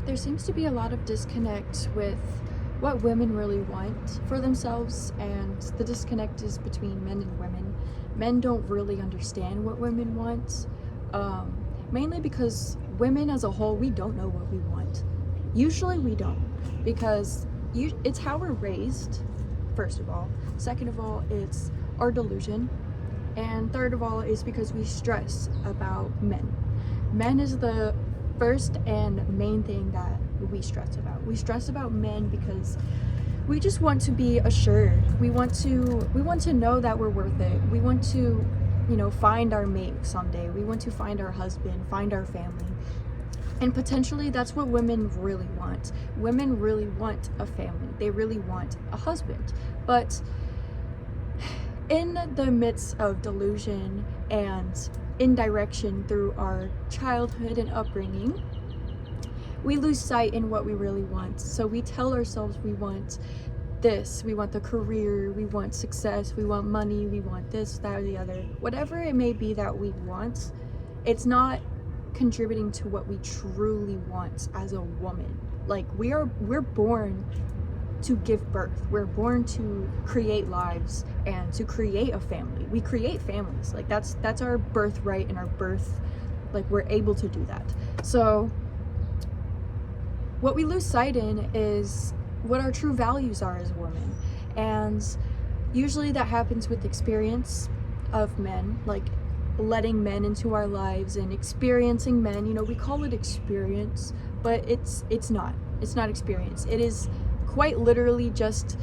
There seems to be a lot of disconnect with what women really want for themselves, and the disconnect is between men and women. Men don't really understand what women want, mainly because women as a whole, we don't know what we want. Usually we don't, because it's how we're raised, first of all. Second of all, it's our delusion. And third of all is because we stress about men. Men is the first and main thing that we stress about. We stress about men because we just want to be assured. We want to know that we're worth it. We want to, find our mate someday. We want to find our husband, find our family. And potentially that's what women really want. Women really want a family. They really want a husband. But in the midst of delusion and indirection through our childhood and upbringing, we lose sight in what we really want. So we tell ourselves we want this, we want the career, we want success, we want money, we want this, that, or the other. Whatever it may be that we want, it's not contributing to what we truly want as a woman. Like we're born to give birth. We're born to create lives and to create a family. We create families. Like that's our birthright and our birth. Like we're able to do that. So what we lose sight in is what our true values are as women. And usually that happens with experience of men, like letting men into our lives and experiencing men. We call it experience, but it's not experience. It is quite literally just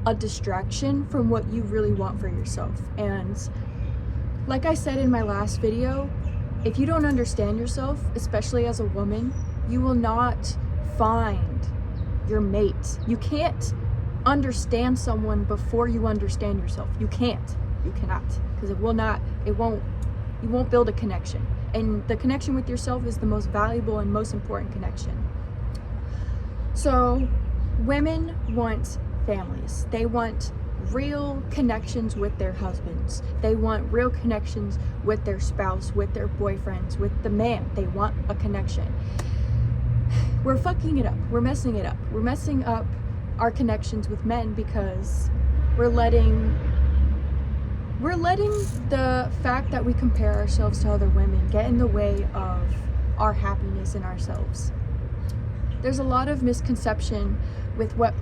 a distraction from what you really want for yourself. And like I said in my last video, if you don't understand yourself, especially as a woman, you will not find your mate. You can't understand someone before you understand yourself. You cannot, because you won't build a connection. And the connection with yourself is the most valuable and most important connection. So women want families. They want real connections with their husbands. They want real connections with their spouse, with their boyfriends, with the man. They want a connection. We're fucking it up. We're messing it up. We're messing up our connections with men because we're letting the fact that we compare ourselves to other women get in the way of our happiness in ourselves. There's a lot of misconception with what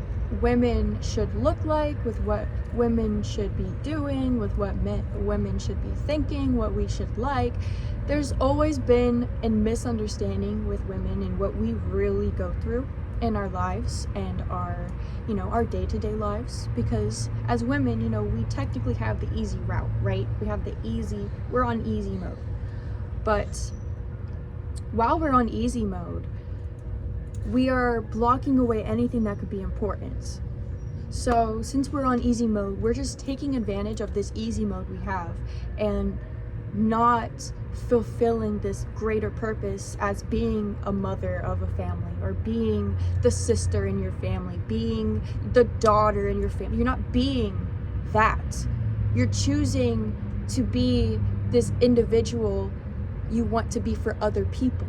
women should look like, with what women should be doing, with what women should be thinking, what we should like. There's always been a misunderstanding with women and what we really go through in our lives and our day-to-day lives, because as women, we technically have the easy route, right? We're on easy mode. But while we're on easy mode, we are blocking away anything that could be important. So since we're on easy mode, we're just taking advantage of this easy mode we have and not fulfilling this greater purpose as being a mother of a family, or being the sister in your family, being the daughter in your family. You're not being that. You're choosing to be this individual you want to be for other people.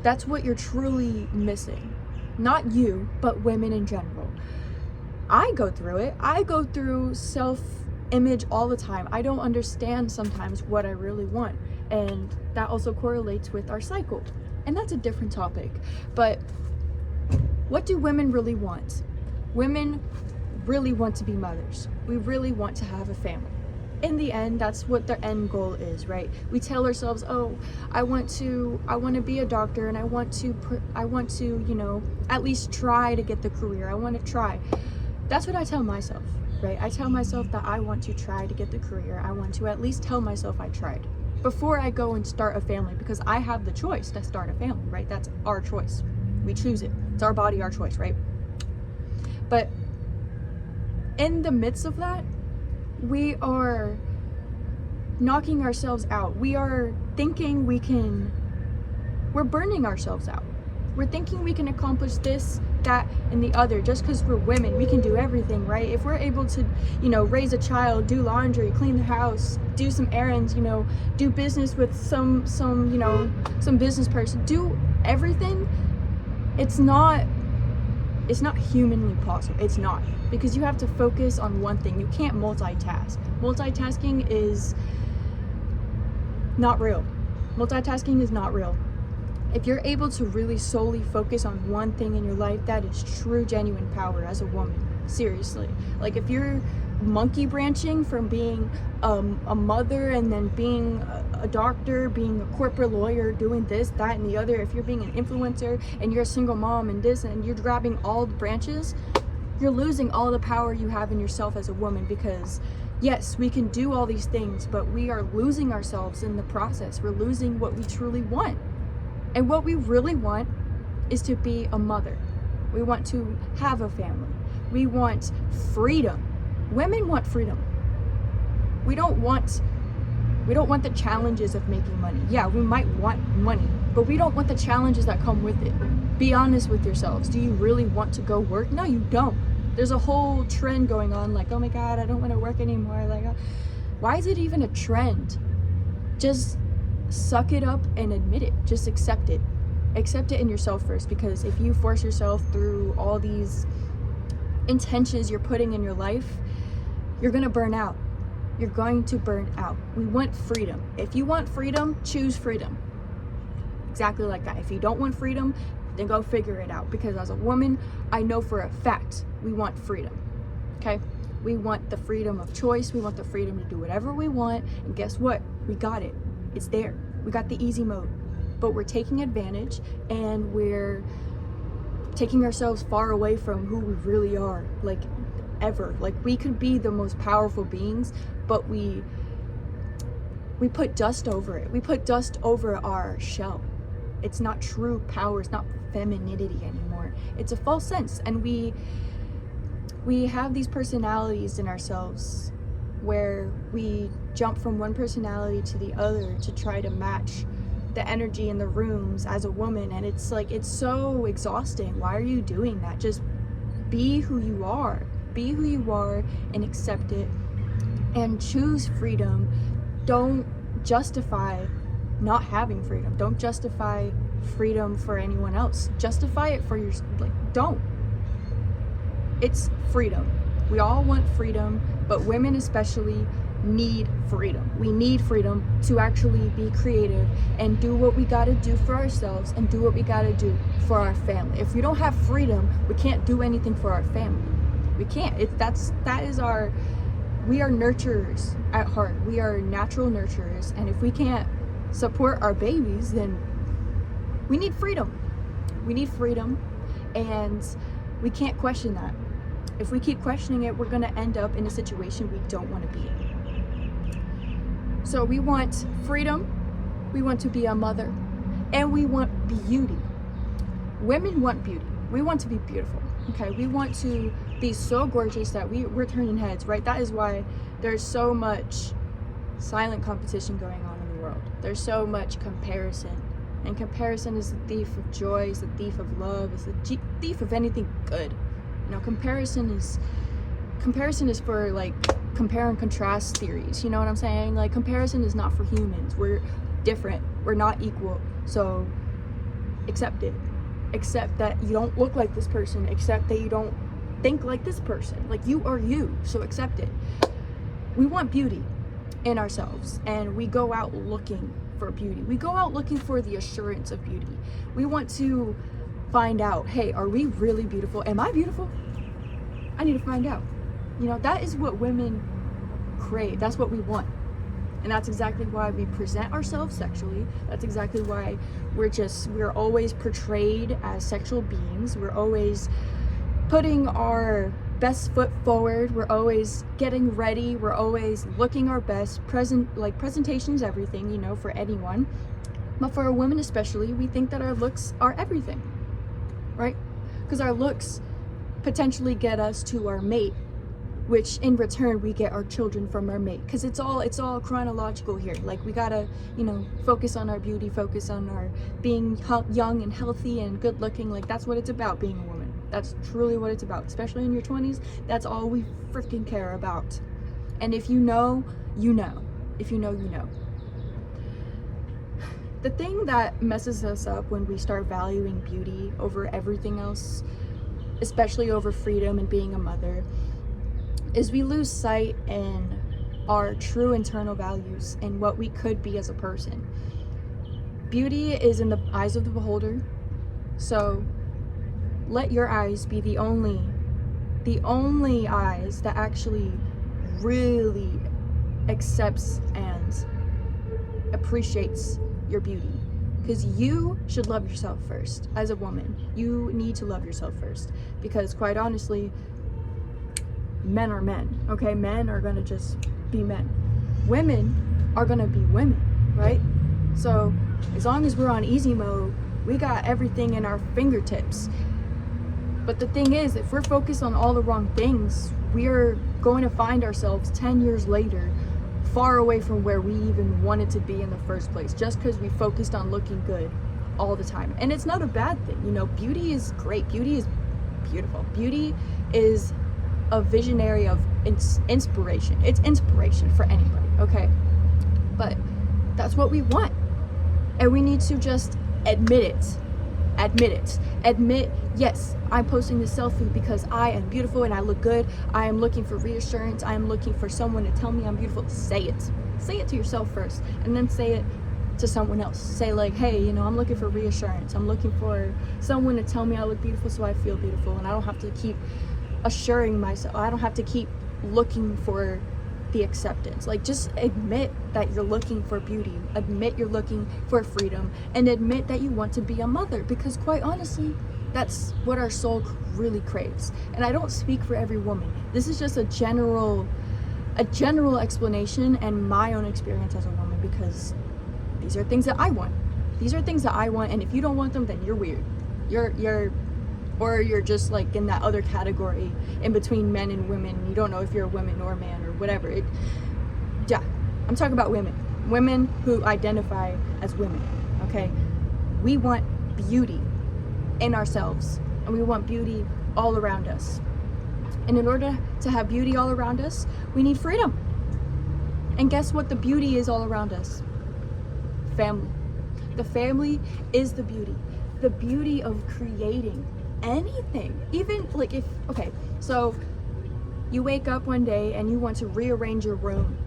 That's what you're truly missing. Not you, but women in general. I go through it. I go through self-image all the time. I don't understand sometimes what I really want. And that also correlates with our cycle. And that's a different topic. But what do women really want? Women really want to be mothers. We really want to have a family. In the end, that's what the end goal is, right? We tell ourselves, oh, I want to be a doctor, and I want to, at least try to get the career. I want to try. That's what I tell myself, right? I tell myself that I want to try to get the career. I want to at least tell myself I tried before I go and start a family, because I have the choice to start a family, right? That's our choice. We choose it. It's our body, our choice, right? But in the midst of that, we are knocking ourselves out. We are thinking we're burning ourselves out. We're thinking we can accomplish this, that, and the other. Just because we're women, we can do everything, right? If we're able to, raise a child, do laundry, clean the house, do some errands, do business with some business person, do everything, it's not humanly possible. It's not, because you have to focus on one thing. You can't multitask. Multitasking is not real. Multitasking is not real. If you're able to really solely focus on one thing in your life, that is true, genuine power as a woman. Seriously. Like, if you're monkey branching from being a mother and then being a doctor, being a corporate lawyer, doing this, that, and the other, if you're being an influencer and you're a single mom and this, and you're grabbing all the branches, you're losing all the power you have in yourself as a woman. Because yes, we can do all these things, but we are losing ourselves in the process. We're losing what we truly want. And what we really want is to be a mother. We want to have a family. We want freedom. Women want freedom. We don't want the challenges of making money. Yeah, we might want money, but we don't want the challenges that come with it. Be honest with yourselves. Do you really want to go work? No, you don't. There's a whole trend going on, like, oh my God, I don't want to work anymore. Like, why is it even a trend? Just suck it up and admit it. Just accept it. Accept it in yourself first, because if you force yourself through all these intentions you're putting in your life, you're gonna burn out. You're going to burn out. We want freedom. If you want freedom, choose freedom. Exactly like that. If you don't want freedom, then go figure it out. Because as a woman, I know for a fact we want freedom. Okay? We want the freedom of choice. We want the freedom to do whatever we want. And guess what? We got it. It's there. We got the easy mode. But we're taking advantage, and we're taking ourselves far away from who we really are. Like, ever. Like, we could be the most powerful beings, but we put dust over it. We put dust over our shell. It's not true power. It's not femininity anymore. It's a false sense. And we have these personalities in ourselves where we jump from one personality to the other to try to match the energy in the rooms as a woman. And it's like, it's so exhausting. Why are you doing that? Just be who you are. Be who you are and accept it, and choose freedom. Don't justify not having freedom. Don't justify freedom for anyone else. Justify it for your, like, don't. It's freedom. We all want freedom, but women especially need freedom. We need freedom to actually be creative and do what we got to do for ourselves and do what we got to do for our family. If we don't have freedom, we can't do anything for our family. We can't. We are nurturers at heart. We are natural nurturers. And if we can't support our babies, then we need freedom. We need freedom, and we can't question that. If we keep questioning it, we're going to end up in a situation we don't want to be in. So we want freedom. We want to be a mother, and we want beauty. Women want beauty. We want to be beautiful. Okay, we want to be so gorgeous that we're turning heads, right? That is why there's so much silent competition going on in the world. There's so much comparison. And comparison is the thief of joy, is the thief of love, is the thief of anything good. You know, comparison is for, like, compare and contrast theories. You know what I'm saying? Like, comparison is not for humans. We're different. We're not equal. So accept it. Accept that you don't look like this person. Accept that you don't think like this person. Like, you are you. So accept it. We want beauty in ourselves, and we go out looking for beauty. We go out looking for the assurance of beauty. We want to find out, hey, are we really beautiful? Am I beautiful? I need to find out. You know, that is what women crave. That's what we want. And that's exactly why we present ourselves sexually. That's exactly why we're always portrayed as sexual beings. We're always putting our best foot forward. We're always getting ready. We're always looking our best. Presentation is everything, you know, for anyone. But for a woman especially, we think that our looks are everything, right? Because our looks potentially get us to our mate, which in return we get our children from our mate. Because it's all chronological here. Like, we gotta, you know, focus on our beauty, focus on our being young and healthy and good looking. Like, that's what it's about, being a woman. That's truly what it's about. Especially in your 20s, that's all we freaking care about. And if you know, you know. If you know, you know. The thing that messes us up when we start valuing beauty over everything else, especially over freedom and being a mother, is we lose sight in our true internal values and what we could be as a person. Beauty is in the eyes of the beholder, so let your eyes be the only eyes that actually really accepts and appreciates your beauty. Because you should love yourself first. As a woman, you need to love yourself first, because quite honestly, men are men, okay? Men are gonna just be men. Women are gonna be women, right? So as long as we're on easy mode, we got everything in our fingertips. But the thing is, if we're focused on all the wrong things, we're going to find ourselves 10 years later far away from where we even wanted to be in the first place, just because we focused on looking good all the time. And it's not a bad thing, you know. Beauty is great. Beauty is beautiful. Beauty is a visionary of inspiration. It's inspiration for anybody, okay? But that's what we want. And we need to just admit it. Admit, yes, I'm posting this selfie because I am beautiful and I look good. I am looking for reassurance. I am looking for someone to tell me I'm beautiful. Say it. Say it to yourself first, and then say it to someone else. Say like, hey, you know, I'm looking for reassurance. I'm looking for someone to tell me I look beautiful so I feel beautiful, and I don't have to keep assuring myself. I don't have to keep looking for the acceptance. Like, just admit that you're looking for beauty, admit you're looking for freedom, and admit that you want to be a mother, because quite honestly, that's what our soul really craves. And I don't speak for every woman. This is just a general explanation and my own experience as a woman, because these are things that I want. These are things that I want, and if you don't want them, then you're weird. Or you're just like in that other category in between men and women. You don't know if you're a woman or a man or whatever. Yeah, I'm talking about women who identify as women, okay? We want beauty in ourselves, and we want beauty all around us. And in order to have beauty all around us, we need freedom. And guess what the beauty is all around us? Family. The family is the beauty. The beauty of creating anything. Even like okay, so you wake up one day and you want to rearrange your room.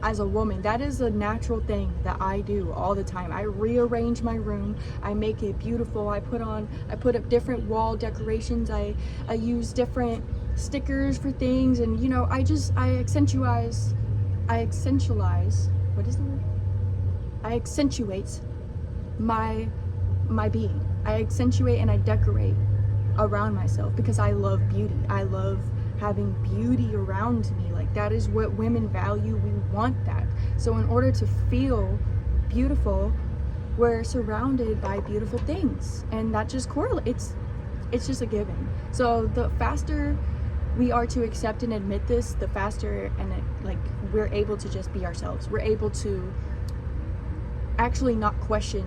As a woman, that is a natural thing that I do all the time. I rearrange my room, I make it beautiful, I put up different wall decorations, I use different stickers for things, and you know, I accentuate, what is the word? I accentuate my being. I accentuate and I decorate around myself because I love beauty. I love having beauty around me. Like, that is what women value. We want that. So in order to feel beautiful, we're surrounded by beautiful things, and that just correlates. It's just a given. So the faster we are to accept and admit this, the faster we're able to just be ourselves. We're able to actually not question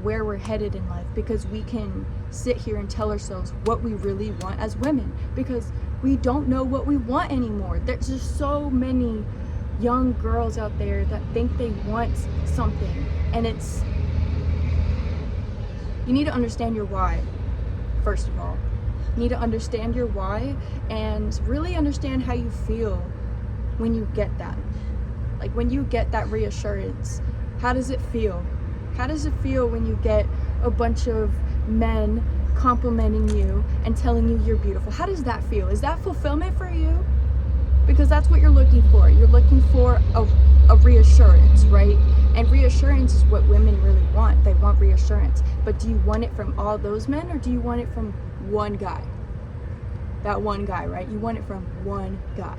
where we're headed in life, because we can sit here and tell ourselves what we really want as women, because we don't know what we want anymore. There's just so many young girls out there that think they want something, and you need to understand your why. First of all, you need to understand your why and really understand how you feel when you get that. Like, when you get that reassurance, how does it feel? How does it feel when you get a bunch of men complimenting you and telling you you're beautiful? How does that feel? Is that fulfillment for you? Because that's what you're looking for. You're looking for a reassurance, right? And reassurance is what women really want. They want reassurance. But do you want it from all those men, or do you want it from one guy? That one guy, right? You want it from one guy.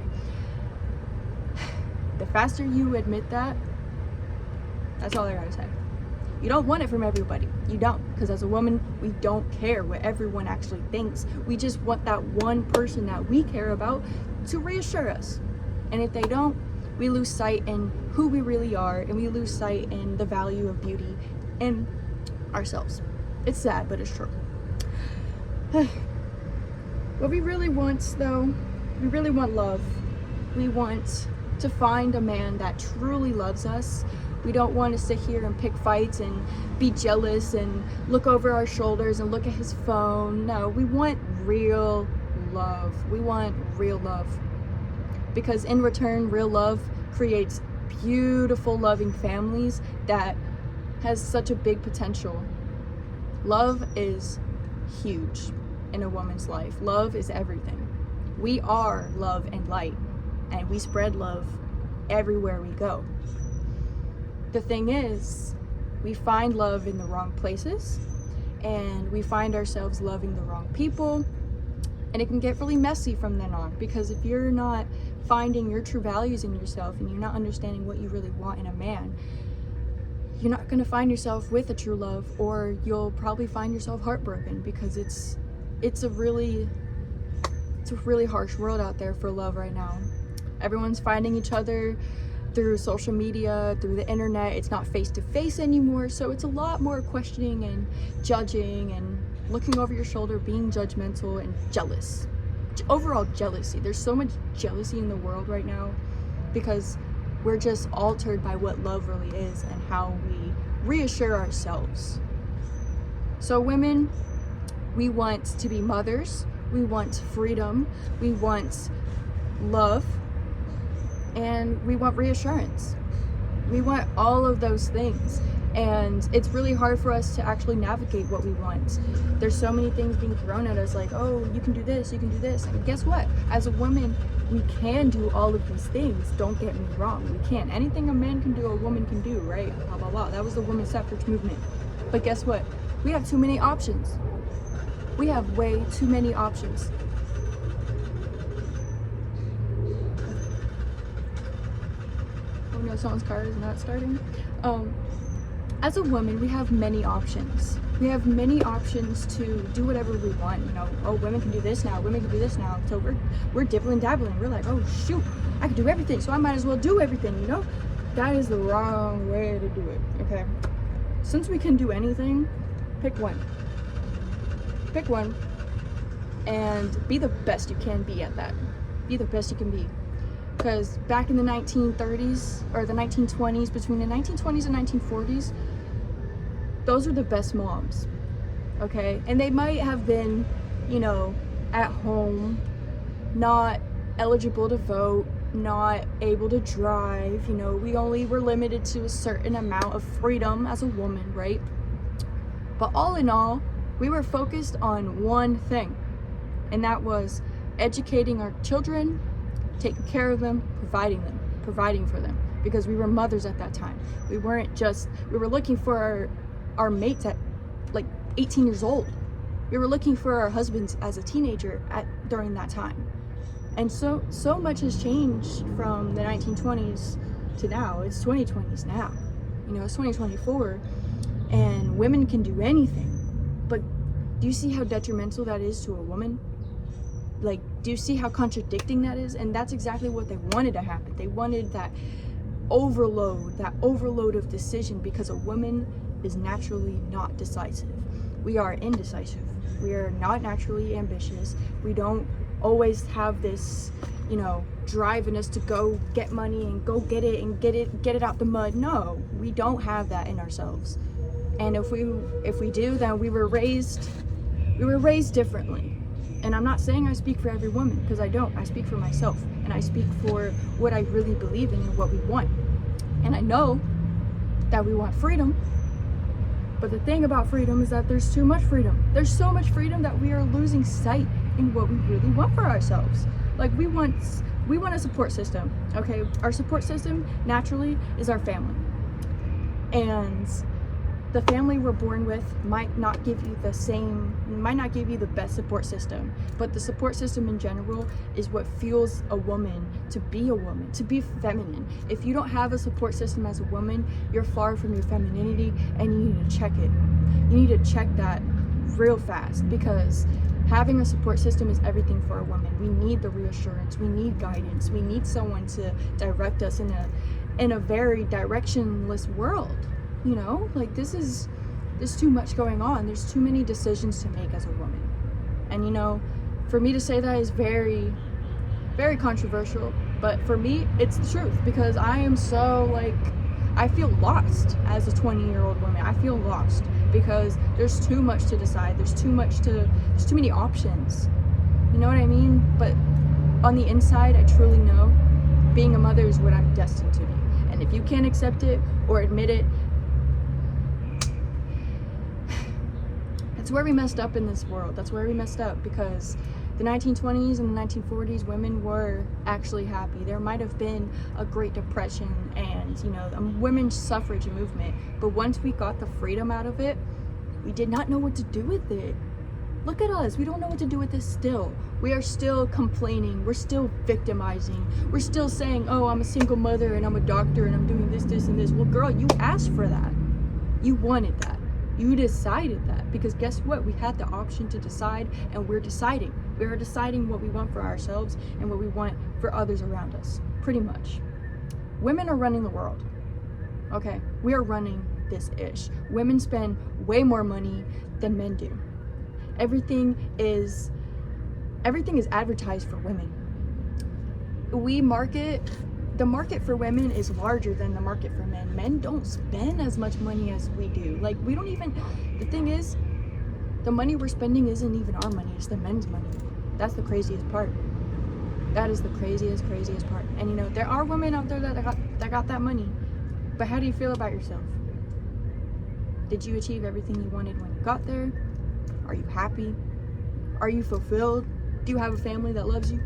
The faster you admit that, that's all I gotta say. You don't want it from everybody. You don't. Because as a woman, we don't care what everyone actually thinks. We just want that one person that we care about to reassure us. And if they don't, we lose sight in who we really are, and we lose sight in the value of beauty in ourselves. It's sad, but it's true. What we really want, though, we really want love. We want to find a man that truly loves us We don't want to sit here and pick fights and be jealous and look over our shoulders and look at his phone. No, we want real love. We want real love. Because in return, real love creates beautiful, loving families that has such a big potential. Love is huge in a woman's life. Love is everything. We are love and light, and we spread love everywhere we go. The thing is, we find love in the wrong places, and we find ourselves loving the wrong people, and it can get really messy from then on, because if you're not finding your true values in yourself and you're not understanding what you really want in a man, you're not going to find yourself with a true love, or you'll probably find yourself heartbroken, because it's a really harsh world out there for love right now. Everyone's finding each other through social media, through the internet. It's not face to face anymore, so it's a lot more questioning and judging and looking over your shoulder, being judgmental and jealous. Overall jealousy. There's so much jealousy in the world right now because we're just altered by what love really is and how we reassure ourselves. So women, we want to be mothers, we want freedom, we want love, and we want reassurance. We want all of those things, and it's really hard for us to actually navigate what we want. There's so many things being thrown at us, like, oh, you can do this, you can do this. And guess what? As a woman, we can do all of these things. Don't get me wrong, we can. Anything a man can do, a woman can do, right? Blah, blah, blah. That was the women's suffrage movement. But guess what? We have too many options. We have way too many options. Oh no, someone's car is not starting. As a woman, we have many options. We have many options to do whatever we want. You know, oh, women can do this now, women can do this now. So we're dibbling dabbling. We're like, oh shoot, I can do everything, so I might as well do everything, you know? That is the wrong way to do it, okay? Since we can do anything, pick one. Pick one and be the best you can be at that. Be the best you can be. Because back in the 1930s or the 1920s, between the 1920s and 1940s, those are the best moms, okay? And they might have been, you know, at home, not eligible to vote, not able to drive, you know, we only were limited to a certain amount of freedom as a woman, right? But all in all, we were focused on one thing, and that was educating our children, taking care of them, providing for them, because we were mothers at that time. We were looking for our mates at like 18 years old. We were looking for our husbands as a teenager during that time. And so much has changed from the 1920s to now. It's 2020s now. You know, it's 2024, and women can do anything. But do you see how detrimental that is to a woman? Like, do you see how contradicting that is? And that's exactly what they wanted to happen. They wanted that overload of decision, because a woman is naturally not decisive. We are indecisive. We are not naturally ambitious. We don't always have this, you know, drive in us to go get money and go get it out the mud. No, we don't have that in ourselves. And if we do, then we were raised differently. And I'm not saying I speak for every woman, because I don't. I speak for myself, and I speak for what I really believe in and what we want. And I know that we want freedom, but the thing about freedom is that there's too much freedom. There's so much freedom that we are losing sight in what we really want for ourselves. Like, we want a support system, okay? Our support system naturally is our family. And the family we're born with might not give you the best support system, but the support system in general is what fuels a woman, to be feminine. If you don't have a support system as a woman, you're far from your femininity, and you need to check it. You need to check that real fast, because having a support system is everything for a woman. We need the reassurance, we need guidance, we need someone to direct us in a very directionless world. You know, like, there's too much going on. There's too many decisions to make as a woman. And, you know, for me to say that is very, very controversial. But for me, it's the truth, because I am so, like, I feel lost as a 20-year-old woman. I feel lost because there's too much to decide. There's too many options. You know what I mean? But on the inside, I truly know being a mother is what I'm destined to be. And if you can't accept it or admit it, that's where we messed up in this world. That's where we messed up, because the 1920s and the 1940s, women were actually happy. There might have been a Great Depression and, a women's suffrage movement. But once we got the freedom out of it, we did not know what to do with it. Look at us. We don't know what to do with this still. We are still complaining. We're still victimizing. We're still saying, oh, I'm a single mother and I'm a doctor and I'm doing this, this, and this. Well, girl, you asked for that. You wanted that. You decided that, because guess what? We had the option to decide, and we're deciding. We are deciding what we want for ourselves and what we want for others around us, pretty much. Women are running the world, okay? We are running this ish. Women spend way more money than men do. Everything is advertised for women. The market for women is larger than the market for men. Men don't spend as much money as we do. The thing is, the money we're spending isn't even our money, it's the men's money. That's the craziest part. That is the craziest part. And there are women out there that got that money. But how do you feel about yourself? Did you achieve everything you wanted when you got there? Are you happy? Are you fulfilled? Do you have a family that loves you?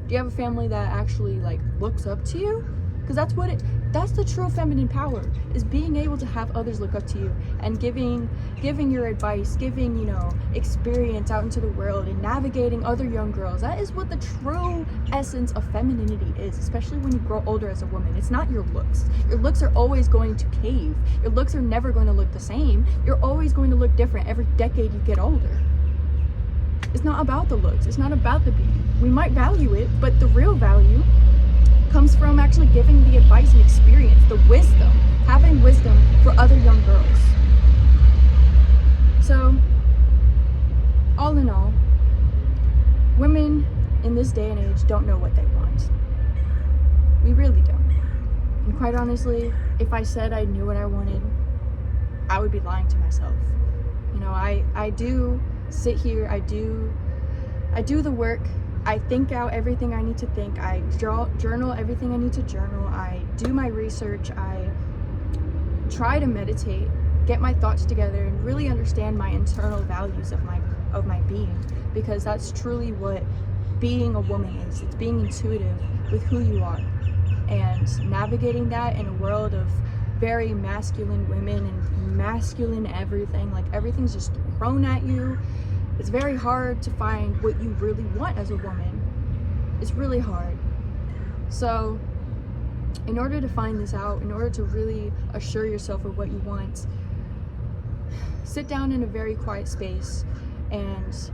Do you have a family that actually looks up to you? Because that's the true feminine power, is being able to have others look up to you and giving your advice, giving, experience out into the world and navigating other young girls. That is what the true essence of femininity is, especially when you grow older as a woman. It's not your looks. Your looks are always going to cave. Your looks are never going to look the same. You're always going to look different every decade you get older. It's not about the looks. It's not about the beauty. We might value it, but the real value comes from actually giving the advice and experience, the wisdom, having wisdom for other young girls. So, all in all, women in this day and age don't know what they want. We really don't. And quite honestly, if I said I knew what I wanted, I would be lying to myself. I do sit here, I do the work, I think out everything I need to think, I journal everything I need to journal, I do my research, I try to meditate, get my thoughts together, and really understand my internal values of my being, because that's truly what being a woman is. It's being intuitive with who you are and navigating that in a world of very masculine women and masculine everything. Everything's just thrown at you. It's very hard to find what you really want as a woman. It's really hard. So in order to find this out, in order to really assure yourself of what you want, sit down in a very quiet space and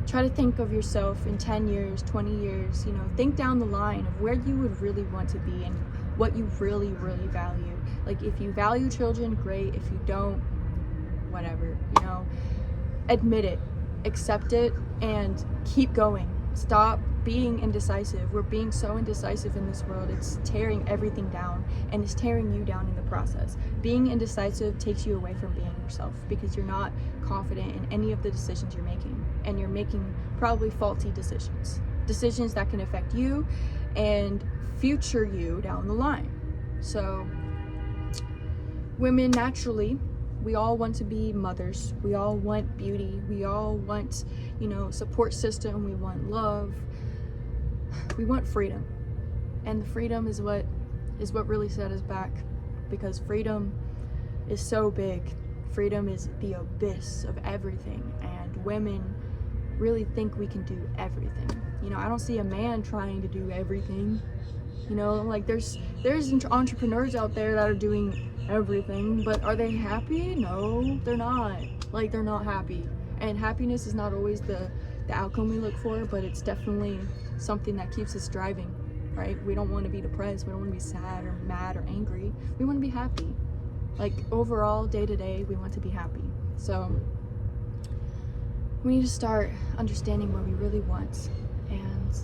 try to think of yourself in 10 years, 20 years, think down the line of where you would really want to be and what you really, really value. If you value children, great. If you don't, whatever, admit it, accept it, and keep going. Stop being indecisive. We're being so indecisive in this world. It's tearing everything down, and it's tearing you down in the process. Being indecisive takes you away from being yourself, because you're not confident in any of the decisions you're making, and you're making probably faulty decisions that can affect you and future you down the line. So women, naturally, we all want to be mothers. We all want beauty. We all want, support system. We want love. We want freedom. And the freedom is what really set us back, because freedom is so big. Freedom is the abyss of everything, and women really think we can do everything. I don't see a man trying to do everything. There's entrepreneurs out there that are doing everything, but are they happy? No, they're not. They're not happy. And happiness is not always the outcome we look for, but it's definitely something that keeps us driving, right? We don't want to be depressed. We don't want to be sad or mad or angry. We want to be happy. Overall, day to day, we want to be happy. So we need to start understanding what we really want and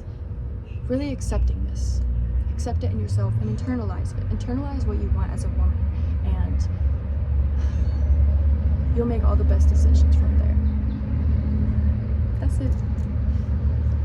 really accepting this. accept it in yourself and internalize it. Internalize what you want as a woman, and you'll make all the best decisions from there. That's it.